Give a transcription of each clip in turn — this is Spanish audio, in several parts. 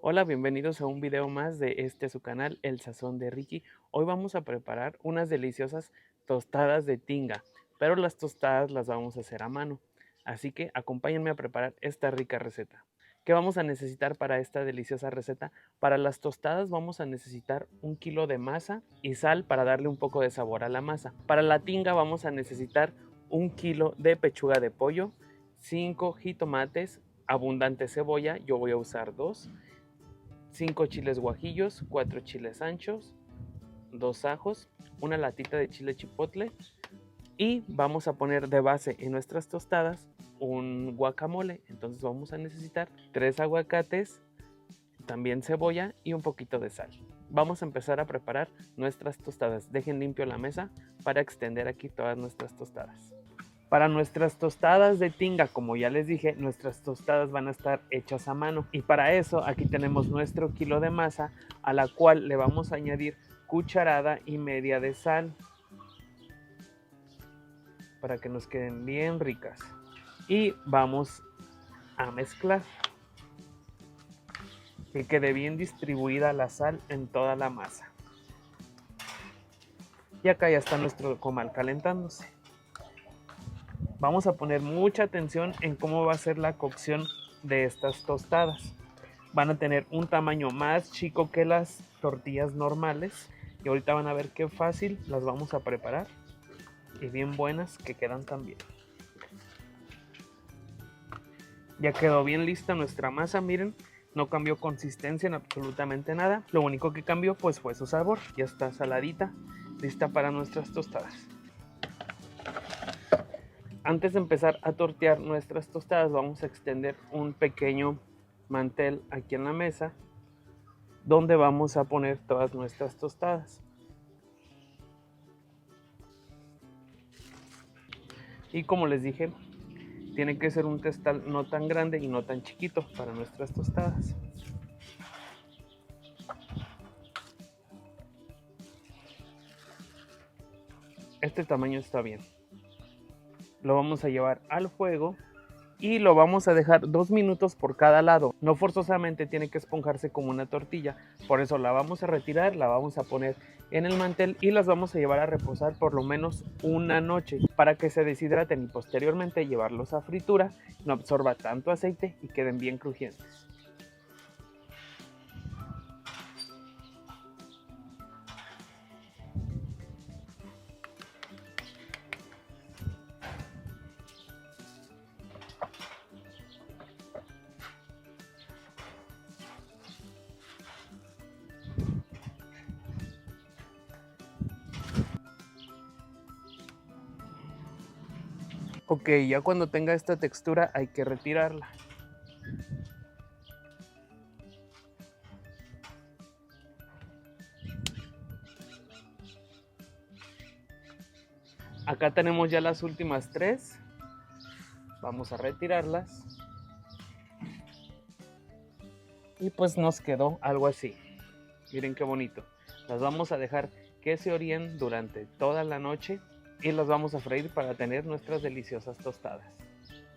Hola, bienvenidos a un video más de su canal, El Sazón de Ricky. Hoy vamos a preparar unas deliciosas tostadas de tinga, pero las tostadas las vamos a hacer a mano. Así que acompáñenme a preparar esta rica receta. ¿Qué vamos a necesitar para esta deliciosa receta? Para las tostadas vamos a necesitar 1 kilo de masa y sal para darle un poco de sabor a la masa. Para la tinga vamos a necesitar 1 kilo de pechuga de pollo, 5 jitomates, abundante cebolla, yo voy a usar 2, 5 chiles guajillos, 4 chiles anchos, 2 ajos, una latita de chile chipotle y vamos a poner de base en nuestras tostadas un guacamole. Entonces vamos a necesitar 3 aguacates, también cebolla y un poquito de sal. Vamos a empezar a preparar nuestras tostadas. Dejen limpio la mesa para extender aquí todas nuestras tostadas. Para nuestras tostadas de tinga, como ya les dije, nuestras tostadas van a estar hechas a mano. Y para eso aquí tenemos nuestro kilo de masa, a la cual le vamos a añadir 1,5 cucharadas de sal para que nos queden bien ricas. Y vamos a mezclar que quede bien distribuida la sal en toda la masa. Y acá ya está nuestro comal calentándose. Vamos a poner mucha atención en cómo va a ser la cocción de estas tostadas. Van a tener un tamaño más chico que las tortillas normales y ahorita van a ver qué fácil las vamos a preparar y bien buenas que quedan también. Ya quedó bien lista nuestra masa, miren, no cambió consistencia en absolutamente nada. Lo único que cambió pues fue su sabor. Ya está saladita, lista para nuestras tostadas. Antes de empezar a tortear nuestras tostadas vamos a extender un pequeño mantel aquí en la mesa donde vamos a poner todas nuestras tostadas. Y como les dije, tiene que ser un testal no tan grande y no tan chiquito para nuestras tostadas. Este tamaño está bien. Lo vamos a llevar al fuego y lo vamos a dejar 2 minutos por cada lado. No forzosamente tiene que esponjarse como una tortilla. Por eso la vamos a retirar, la vamos a poner en el mantel y las vamos a llevar a reposar por lo menos una noche para que se deshidraten y posteriormente llevarlos a fritura, no absorba tanto aceite y queden bien crujientes. Ok, ya cuando tenga esta textura hay que retirarla. Acá tenemos ya las últimas 3. Vamos a retirarlas. Y pues nos quedó algo así. Miren qué bonito. Las vamos a dejar que se oríen durante toda la noche y las vamos a freír para tener nuestras deliciosas tostadas.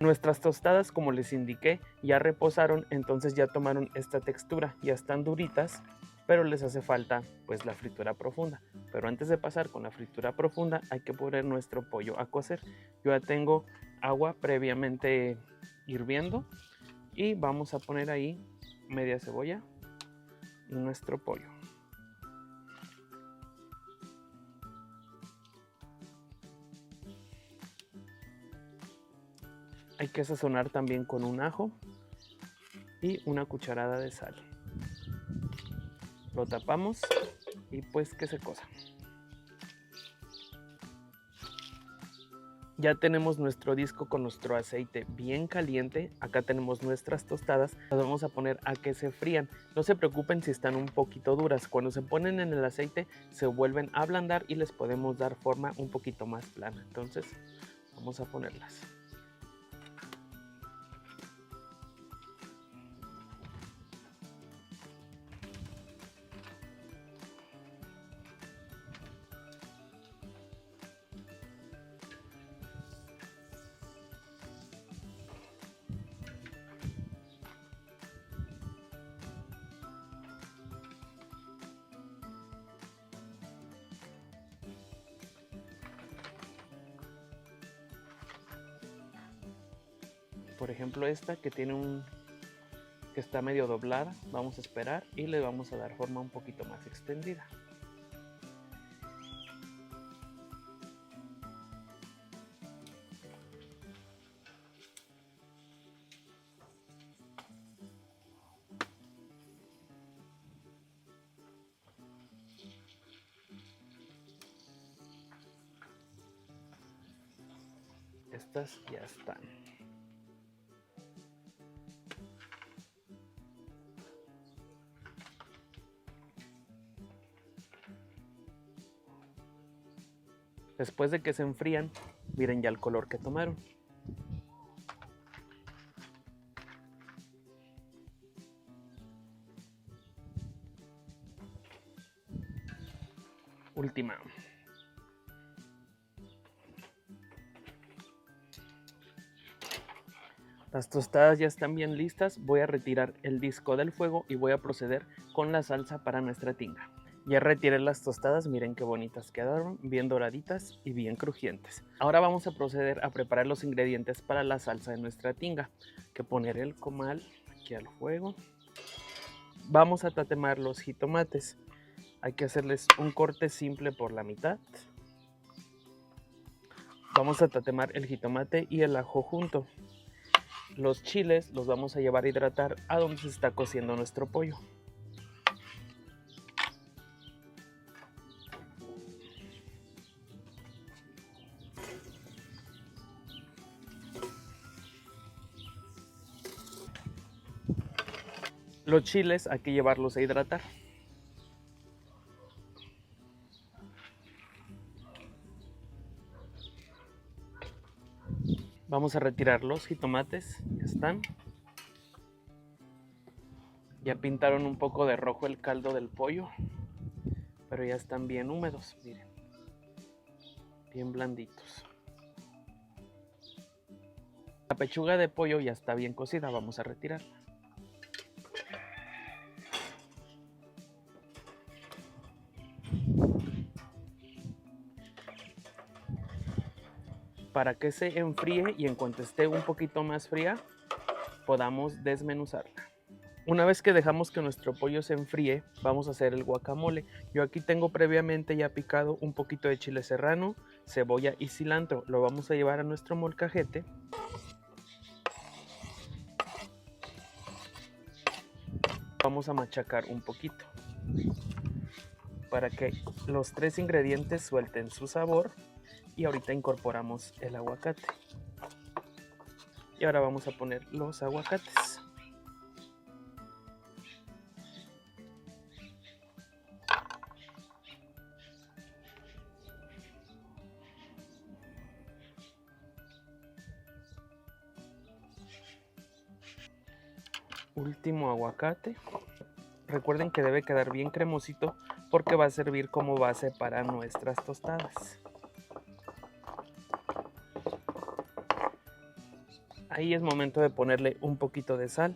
Nuestras tostadas, como les indiqué, ya reposaron, entonces ya tomaron esta textura, ya están duritas, pero les hace falta pues la fritura profunda. Pero antes de pasar con la fritura profunda hay que poner nuestro pollo a cocer. Yo ya tengo agua previamente hirviendo y vamos a poner ahí media cebolla y nuestro pollo. Hay que sazonar también con un ajo y una cucharada de sal. Lo tapamos y pues que se cosa. Ya tenemos nuestro disco con nuestro aceite bien caliente. Acá tenemos nuestras tostadas. Las vamos a poner a que se frían. No se preocupen si están un poquito duras. Cuando se ponen en el aceite se vuelven a ablandar y les podemos dar forma un poquito más plana. Entonces vamos a ponerlas. Por ejemplo, esta que tiene que está medio doblada, vamos a esperar y le vamos a dar forma un poquito más extendida. Estas ya están. Después de que se enfrían, miren ya el color que tomaron. Última. Las tostadas ya están bien listas. Voy a retirar el disco del fuego y voy a proceder con la salsa para nuestra tinga. Ya retiré las tostadas, miren qué bonitas quedaron, bien doraditas y bien crujientes. Ahora vamos a proceder a preparar los ingredientes para la salsa de nuestra tinga. Que poner el comal aquí al fuego. Vamos a tatemar los jitomates. Hay que hacerles un corte simple por la mitad. Vamos a tatemar el jitomate y el ajo junto. Los chiles los vamos a llevar a hidratar a donde se está cociendo nuestro pollo. Los chiles hay que llevarlos a hidratar. Vamos a retirar los jitomates, ya están. Ya pintaron un poco de rojo el caldo del pollo, pero ya están bien húmedos, miren, bien blanditos. La pechuga de pollo ya está bien cocida, vamos a retirarla. Para que se enfríe y en cuanto esté un poquito más fría, podamos desmenuzarla. Una vez que dejamos que nuestro pollo se enfríe, vamos a hacer el guacamole. Yo aquí tengo previamente ya picado un poquito de chile serrano, cebolla y cilantro. Lo vamos a llevar a nuestro molcajete. Vamos a machacar un poquito para que los tres ingredientes suelten su sabor. Y ahorita incorporamos el aguacate. Y ahora vamos a poner los aguacates. Último aguacate. Recuerden que debe quedar bien cremosito porque va a servir como base para nuestras tostadas. Ahí es momento de ponerle un poquito de sal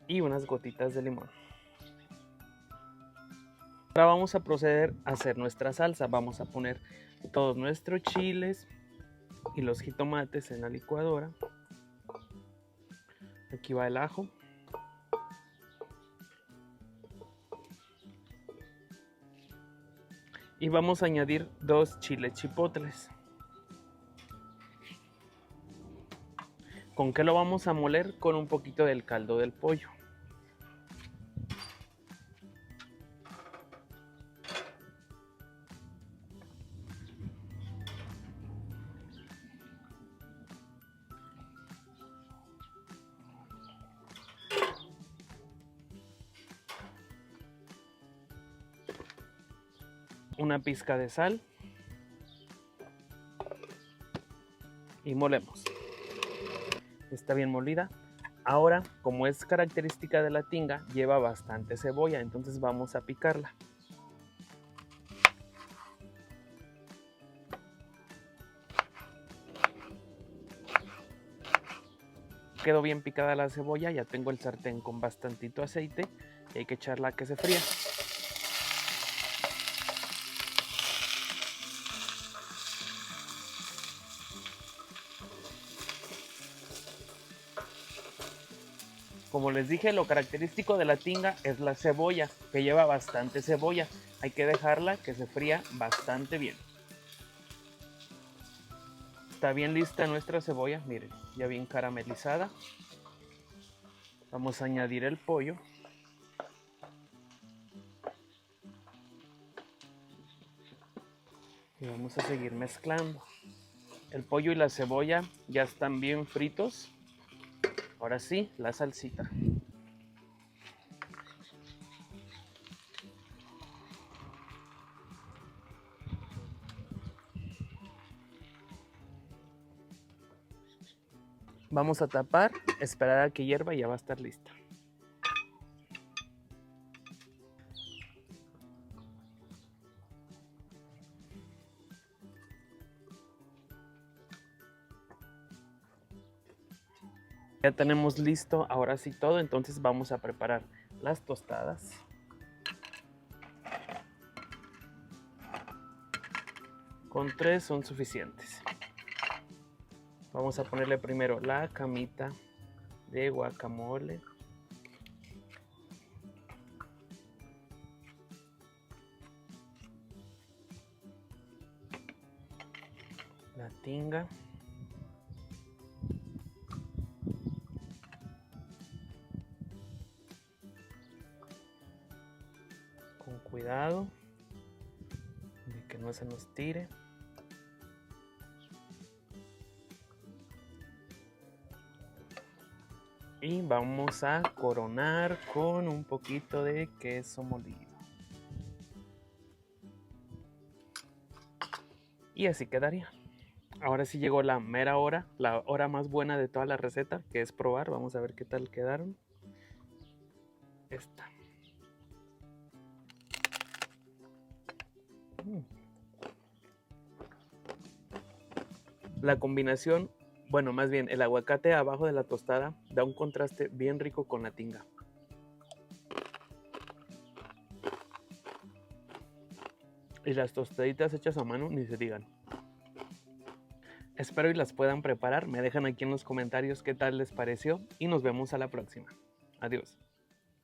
y unas gotitas de limón. Ahora vamos a proceder a hacer nuestra salsa. Vamos a poner todos nuestros chiles y los jitomates en la licuadora. Aquí va el ajo. Y vamos a añadir 2 chiles chipotles. ¿Con qué lo vamos a moler? Con un poquito del caldo del pollo. Una pizca de sal. Y molemos. Está bien molida. Ahora, como es característica de la tinga, lleva bastante cebolla, entonces vamos a picarla. Quedó bien picada la cebolla, ya tengo el sartén con bastantito aceite y hay que echarla a que se fría. Como les dije, lo característico de la tinga es la cebolla, que lleva bastante cebolla. Hay que dejarla que se fría bastante bien. Está bien lista nuestra cebolla, miren, ya bien caramelizada. Vamos a añadir el pollo. Y vamos a seguir mezclando. El pollo y la cebolla ya están bien fritos. Ahora sí, la salsita. Vamos a tapar, esperar a que hierva y ya va a estar lista. Ya tenemos listo ahora sí todo, entonces vamos a preparar las tostadas. Con 3 son suficientes. Vamos a ponerle primero la camita de guacamole. La tinga. Con cuidado de que no se nos tire. Y vamos a coronar con un poquito de queso molido. Y así quedaría. Ahora sí llegó la mera hora, la hora más buena de toda la receta, que es probar. Vamos a ver qué tal quedaron. Esta. La combinación, bueno, más bien el aguacate abajo de la tostada da un contraste bien rico con la tinga. Y las tostaditas hechas a mano, ni se digan. Espero y las puedan preparar. Me dejan aquí en los comentarios qué tal les pareció y nos vemos a la próxima. Adiós.